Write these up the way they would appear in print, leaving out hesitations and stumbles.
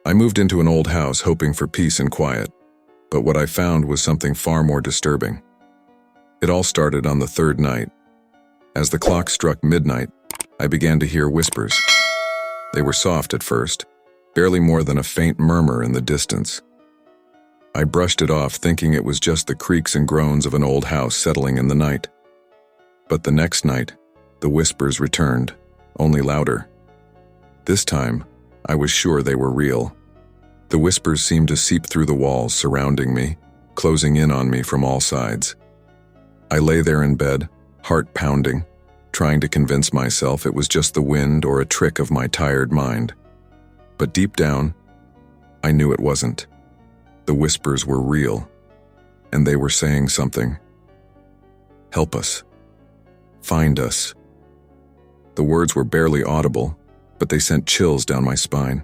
I moved into an old house hoping for peace and quiet, but what I found was something far more disturbing. It all started on the third night. As the clock struck midnight, I began to hear whispers. They were soft at first, barely more than a faint murmur in the distance. I brushed it off, thinking it was just the creaks and groans of an old house settling in the night. But the next night, the whispers returned, only louder. This time, I was sure they were real. The whispers seemed to seep through the walls surrounding me, closing in on me from all sides. I lay there in bed, heart pounding, trying to convince myself it was just the wind or a trick of my tired mind. But deep down, I knew it wasn't. The whispers were real, and they were saying something. Help us. Find us. The words were barely audible, but they sent chills down my spine.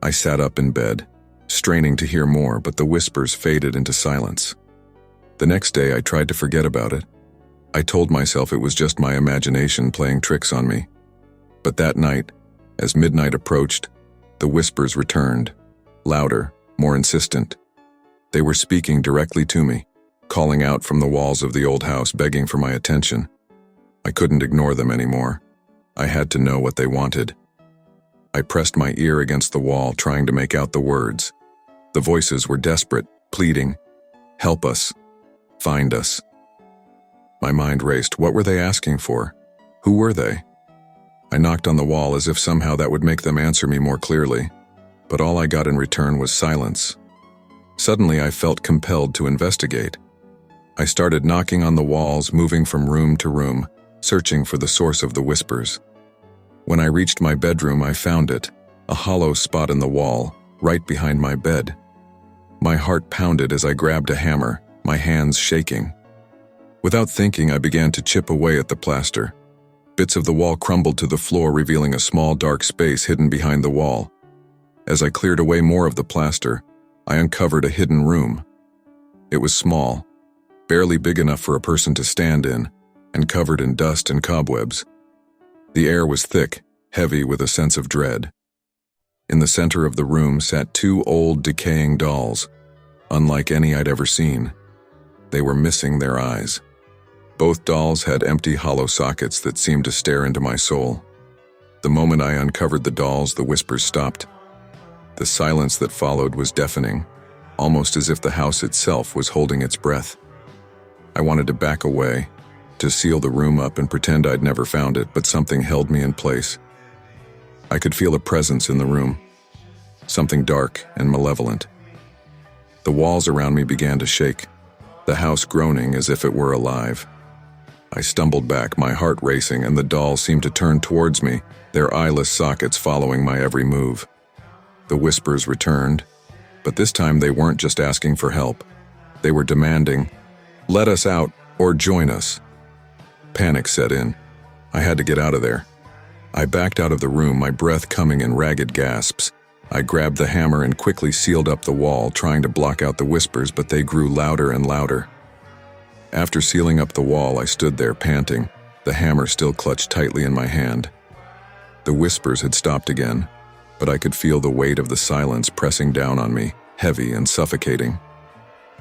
I sat up in bed, straining to hear more, but the whispers faded into silence. The next day, I tried to forget about it. I told myself it was just my imagination playing tricks on me. But that night, as midnight approached, the whispers returned, louder, more insistent. They were speaking directly to me, calling out from the walls of the old house, begging for my attention. I couldn't ignore them anymore. I had to know what they wanted. I pressed my ear against the wall, trying to make out the words. The voices were desperate, pleading, "Help us. Find us." My mind raced. What were they asking for? Who were they? I knocked on the wall as if somehow that would make them answer me more clearly, but all I got in return was silence. Suddenly, I felt compelled to investigate. I started knocking on the walls, moving from room to room, searching for the source of the whispers. When I reached my bedroom, I found it, a hollow spot in the wall, right behind my bed. My heart pounded as I grabbed a hammer, my hands shaking. Without thinking, I began to chip away at the plaster. Bits of the wall crumbled to the floor, revealing a small dark space hidden behind the wall. As I cleared away more of the plaster, I uncovered a hidden room. It was small, barely big enough for a person to stand in, and covered in dust and cobwebs. The air was thick, heavy with a sense of dread. In the center of the room sat two old, decaying dolls, unlike any I'd ever seen. They were missing their eyes. Both dolls had empty, hollow sockets that seemed to stare into my soul. The moment I uncovered the dolls, the whispers stopped. The silence that followed was deafening, almost as if the house itself was holding its breath. I wanted to back away, to seal the room up and pretend I'd never found it, but something held me in place. I could feel a presence in the room, something dark and malevolent. The walls around me began to shake, the house groaning as if it were alive. I stumbled back, my heart racing, and the dolls seemed to turn towards me, their eyeless sockets following my every move. The whispers returned, but this time they weren't just asking for help. They were demanding, "Let us out or join us." Panic set in. I had to get out of there. I backed out of the room, my breath coming in ragged gasps. I grabbed the hammer and quickly sealed up the wall, trying to block out the whispers, but they grew louder and louder. After sealing up the wall, I stood there panting, the hammer still clutched tightly in my hand. The whispers had stopped again, but I could feel the weight of the silence pressing down on me, heavy and suffocating.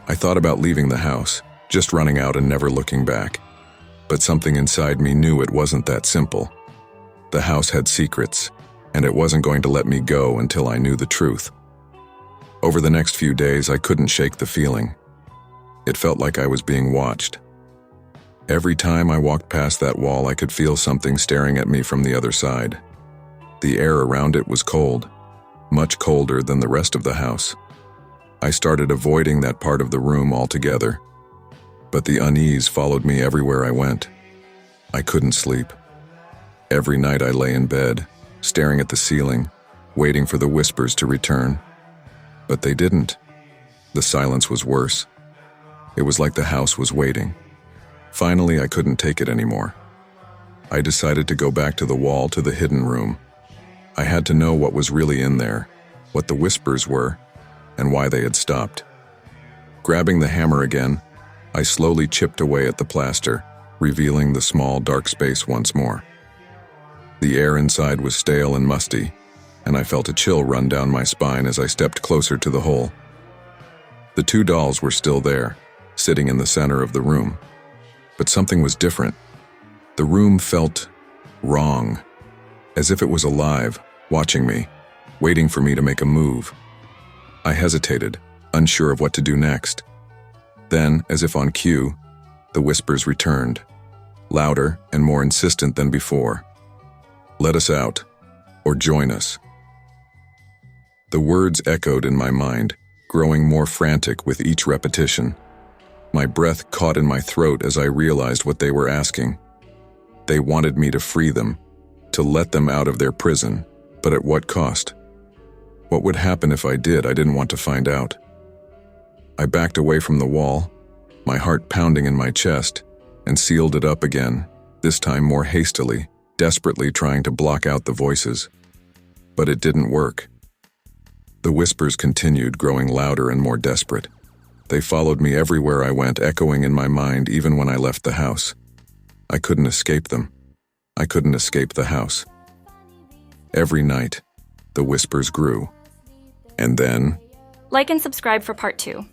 I thought about leaving the house, just running out and never looking back. But something inside me knew it wasn't that simple. The house had secrets, and it wasn't going to let me go until I knew the truth. Over the next few days, I couldn't shake the feeling. It felt like I was being watched. Every time I walked past that wall, I could feel something staring at me from the other side. The air around it was cold, much colder than the rest of the house. I started avoiding that part of the room altogether, but the unease followed me everywhere I went. I couldn't sleep. Every night I lay in bed, staring at the ceiling, waiting for the whispers to return. But they didn't. The silence was worse. It was like the house was waiting. Finally, I couldn't take it anymore. I decided to go back to the wall, to the hidden room. I had to know what was really in there, what the whispers were, and why they had stopped. Grabbing the hammer again, I slowly chipped away at the plaster, revealing the small, dark space once more. The air inside was stale and musty, and I felt a chill run down my spine as I stepped closer to the hole. The two dolls were still there, sitting in the center of the room. But something was different. The room felt wrong, as if it was alive, watching me, waiting for me to make a move. I hesitated, unsure of what to do next. Then, as if on cue, the whispers returned, louder and more insistent than before. "Let us out, or join us." The words echoed in my mind, growing more frantic with each repetition. My breath caught in my throat as I realized what they were asking. They wanted me to free them, to let them out of their prison, but at what cost? What would happen if I did? I didn't want to find out. I backed away from the wall, my heart pounding in my chest, and sealed it up again, this time more hastily, desperately trying to block out the voices. But it didn't work. The whispers continued, growing louder and more desperate. They followed me everywhere I went, echoing in my mind even when I left the house. I couldn't escape them. I couldn't escape the house. Every night, the whispers grew. And then... Like and subscribe for part 2.